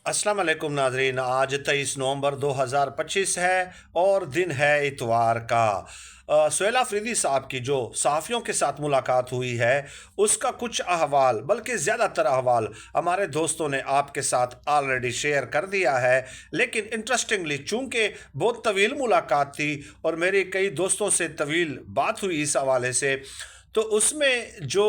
अस्सलाम वालेकुम नाजरीन। आज 23 नवंबर 2025 है और दिन है इतवार का। सुहेल आफरीदी साहब की जो सहाफ़ियों के साथ मुलाकात हुई है उसका कुछ अहवाल, बल्कि ज़्यादातर अहवाल हमारे दोस्तों ने आपके साथ ऑलरेडी शेयर कर दिया है। लेकिन इंटरेस्टिंगली, चूँकि बहुत तवील मुलाकात थी और मेरी कई दोस्तों से तवील बात हुई इस हवाले से, तो उसमें जो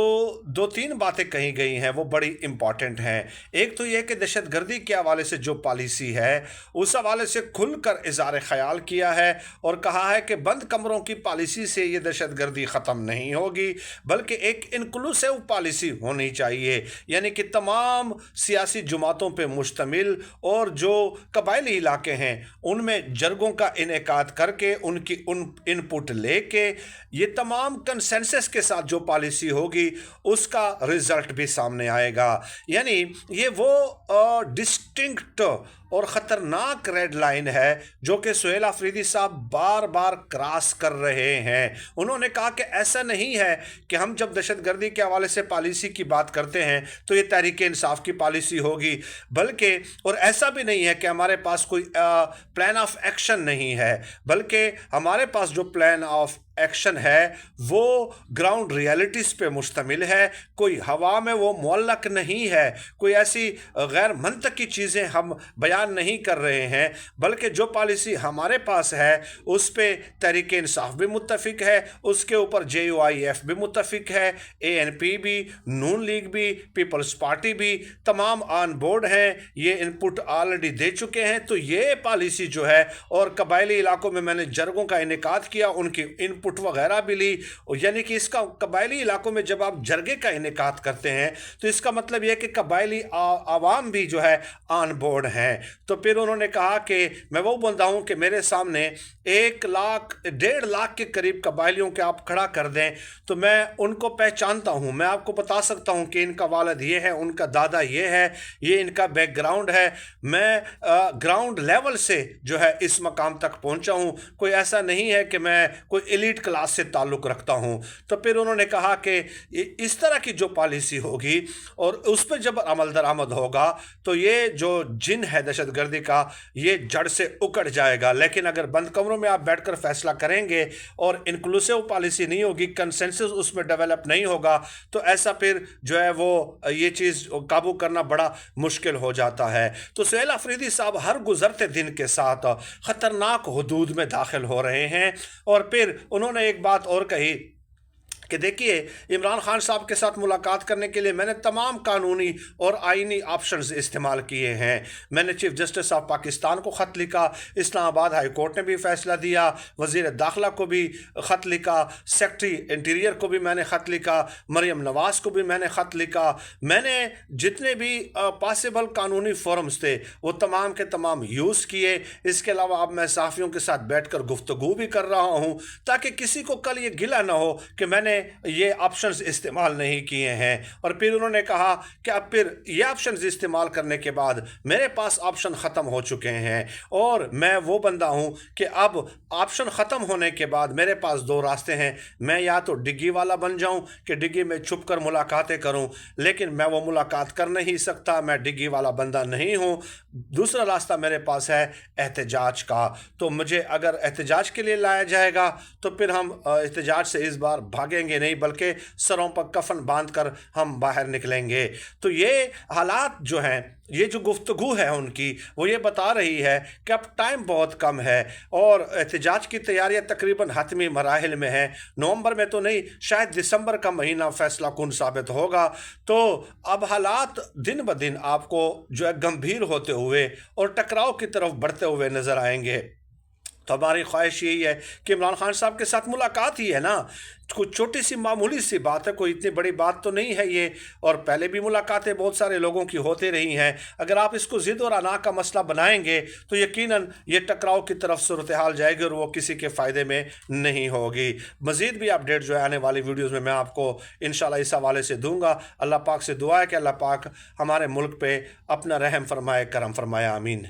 दो तीन बातें कही गई हैं वो बड़ी इम्पॉर्टेंट हैं। एक तो ये कि दहशत गर्दी के हवाले से जो पॉलिसी है उस हवाले से खुलकर इज़हार ख़याल किया है और कहा है कि बंद कमरों की पॉलिसी से ये दहशत गर्दी ख़त्म नहीं होगी, बल्कि एक इंक्लूसिव पॉलिसी होनी चाहिए, यानी कि तमाम सियासी जमातों पर मुश्तमिल, और जो कबायली इलाके हैं उनमें जरगों का इनेकाद करके उनकी उन इनपुट लेके ये तमाम कंसेंसस के साथ जो पॉलिसी होगी उसका रिजल्ट भी सामने आएगा। यानी ये वो डिस्टिंक्ट और ख़तरनाक रेड लाइन है जो कि सुहेल आफरीदी साहब बार बार क्रॉस कर रहे हैं। उन्होंने कहा कि ऐसा नहीं है कि हम जब दहशत गर्दी के हवाले से पॉलिसी की बात करते हैं तो ये तहरीक इंसाफ की पॉलिसी होगी, बल्कि और ऐसा भी नहीं है कि हमारे पास कोई प्लान ऑफ एक्शन नहीं है, बल्कि हमारे पास जो प्लान ऑफ एक्शन है वो ग्राउंड रियलिटीज़ पे मुश्तमिल है। कोई हवा में वो मुअल्लक नहीं है, कोई ऐसी गैर मंतकी चीज़ें हम बयान नहीं कर रहे हैं, बल्कि जो पॉलिसी हमारे पास है उस पे तहरीक इंसाफ भी मुत्तफिक है, उसके ऊपर JUIF भी मुत्तफिक है, ANP भी, नून लीग भी, पीपल्स पार्टी भी, तमाम ऑन बोर्ड हैं, ये इनपुट ऑलरेडी दे चुके हैं। तो ये पॉलिसी जो है, और कबायली इलाकों में मैंने जरगों का इनेकाद किया, उनकी इनपुट वगैरह भी ली, यानी कि इसका कबायली इलाकों में जब आप जरगे का इनेकाद करते हैं तो इसका मतलब यह कि कबायली आवाम भी जो है ऑन बोर्ड हैं। तो फिर उन्होंने कहा कि मैं वो बंदा हूं कि मेरे सामने 1 लाख 1.5 लाख के करीब कबायलियों के आप खड़ा कर दें तो मैं उनको पहचानता हूं, मैं आपको बता सकता हूं कि इनका वालिद ये है, उनका दादा ये है, ये इनका बैकग्राउंड है। मैं ग्राउंड लेवल से जो है इस मकाम तक पहुंचा हूं, कोई ऐसा नहीं है कि मैं कोई एलिट क्लास से ताल्लुक़ रखता हूं। तो फिर उन्होंने कहा कि इस तरह की जो पॉलिसी होगी और उस पर जब अमल दरामद होगा तो ये जो जिन है दहशत गर्दी का, ये जड़ से उकड़ जाएगा। लेकिन अगर बंद कमरों में आप बैठकर फैसला करेंगे और इंक्लूसिव पॉलिसी नहीं होगी, कंसेंसस उसमें डेवलप नहीं होगा, तो ऐसा फिर जो है वो ये चीज़ काबू करना बड़ा मुश्किल हो जाता है। तो सुहेल आफरीदी साहब हर गुजरते दिन के साथ ख़तरनाक हुदूद में दाखिल हो रहे हैं। और फिर उन्होंने एक बात और कही कि देखिए, इमरान खान साहब के साथ मुलाकात करने के लिए मैंने तमाम कानूनी और आइनी ऑप्शंस इस्तेमाल किए हैं। मैंने चीफ जस्टिस ऑफ पाकिस्तान को ख़त लिखा, इस्लामाबाद हाई कोर्ट ने भी फ़ैसला दिया, वज़ीर दाखिला को भी ख़त लिखा, सेक्रेटरी इंटीरियर को भी मैंने ख़त लिखा, मरियम नवाज़ को भी मैंने ख़त लिखा। मैंने जितने भी पॉसिबल कानूनी फोरम्स थे वो तमाम के तमाम यूज़ किए। इसके अलावा अब मैं सहाफ़ियों के साथ बैठ कर गुफ्तगू भी कर रहा हूँ ताकि किसी को कल ये गिला ना हो कि मैंने ये ऑप्शंस इस्तेमाल नहीं किए हैं। और फिर उन्होंने कहा कि अब फिर ये ऑप्शंस इस्तेमाल करने के बाद मेरे पास ऑप्शन ख़त्म हो चुके हैं और मैं वो बंदा हूं कि अब ऑप्शन ख़त्म होने के बाद मेरे पास दो रास्ते हैं। मैं या तो डिग्गी वाला बन जाऊं कि डिग्गी में छुप कर मुलाकातें करूं, लेकिन मैं वो मुलाकात कर नहीं सकता, मैं डिग्गी वाला बंदा नहीं हूं। दूसरा रास्ता मेरे पास है एहतजाज का। तो मुझे अगर एहतजाज के लिए लाया जाएगा तो फिर हम एहतजाज से इस बार भागेंगे नहीं, बल्कि सरों पर कफन बांधकर हम बाहर निकलेंगे। तो ये हालात जो हैं, ये जो गुफ्तगू है उनकी, वो ये बता रही है कि अब टाइम बहुत कम है और एहतजाज की तैयारियां तकरीबन हतमी मराहिल में है। नवंबर में तो नहीं, शायद दिसंबर का महीना फैसला कुन साबित होगा। तो अब हालात दिन ब दिन आपको जो है गंभीर होते हुए और टकराव की तरफ बढ़ते हुए नजर आएंगे। तो हमारी ख्वाहिश यही है कि इमरान खान साहब के साथ मुलाकात ही है ना, कुछ छोटी सी मामूली सी बात है, कोई इतनी बड़ी बात तो नहीं है ये। और पहले भी मुलाकातें बहुत सारे लोगों की होती रही हैं। अगर आप इसको ज़िद और अना का मसला बनाएंगे तो यकीनन ये टकराव की तरफ सूरत हाल जाएगी और वो किसी के फ़ायदे में नहीं होगी। मज़ीद भी अपडेट जो है आने वाली वीडियोज़ में मैं आपको इंशाल्लाह इस हवाले से दूँगा। अल्लाह पाक से दुआ है कि अल्लाह पाक हमारे मुल्क पर अपना रहम फरमाए, करम फरमाए। आमीन।